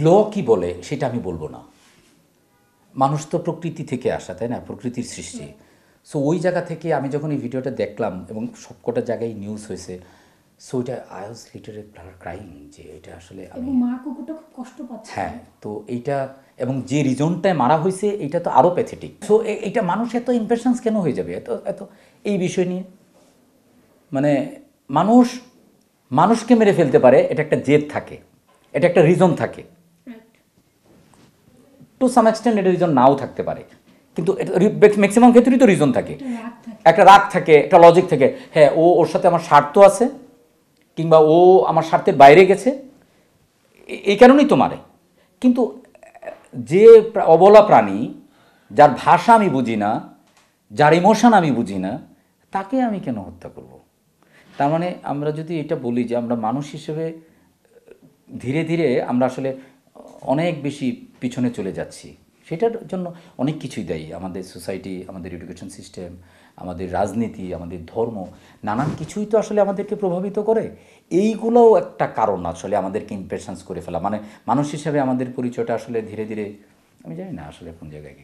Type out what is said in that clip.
ল কি বলে সেটা আমি বলবো না। মানুষ তো প্রকৃতি থেকে আসা, তাই না, প্রকৃতির সৃষ্টি। সো ওই জায়গা থেকে আমি যখন এই ভিডিওটা দেখলাম এবং সবকটা জায়গায় নিউজ হয়েছে, সো এটা আই ওয়াজ লিটারেলি ক্রাইং যে এটা আসলে আমি। এবং মা কুকুরটা খুব কষ্ট পাচ্ছিল। হ্যাঁ, তো এইটা এবং যে রিজনটায় মারা হয়েছে এটা তো আরও প্যাথেটিক। সো এটা মানুষ এত ইমপ্রেশনস কেন হয়ে যাবে এত এত এই বিষয় নিয়ে? মানে মানুষ মানুষকে মেরে ফেলতে পারে, এটা একটা জেদ থাকে, এটা একটা রিজন থাকে। রাইট। টু সাম এক্সটেন্ট এটা রিজন নাও থাকতে পারে, কিন্তু ম্যাক্সিমাম ক্ষেত্রেই তো রিজন থাকে। একটা রাগ থাকে। একটা রাগ থাকে, একটা লজিক থাকে। হ্যাঁ, ওর সাথে আমার স্বার্থ আছে, কিংবা ও আমার স্বার্থের বাইরে গেছে, এই কারণেই তো মারে। কিন্তু যে অবলা প্রাণী, যার ভাষা আমি বুঝি না, যার ইমোশন আমি বুঝি না, তাকে আমি কেন হত্যা করব? তার মানে আমরা যদি এটা বলি যে আমরা মানুষ হিসেবে ধীরে ধীরে আমরা আসলে অনেক বেশি পিছনে চলে যাচ্ছি, সেটার জন্য অনেক কিছুই দায়ী। আমাদের সোসাইটি, আমাদের এডুকেশন সিস্টেম, আমাদের রাজনীতি, আমাদের ধর্ম, নানান কিছুই তো আসলে আমাদেরকে প্রভাবিত করে। এইগুলোও একটা কারণ আসলে আমাদেরকে ইমপ্রেশনস করে ফেলা, মানে মানুষ হিসেবে আমাদের পরিচয়টা আসলে ধীরে ধীরে, আমি জানি না আসলে কোন জায়গায়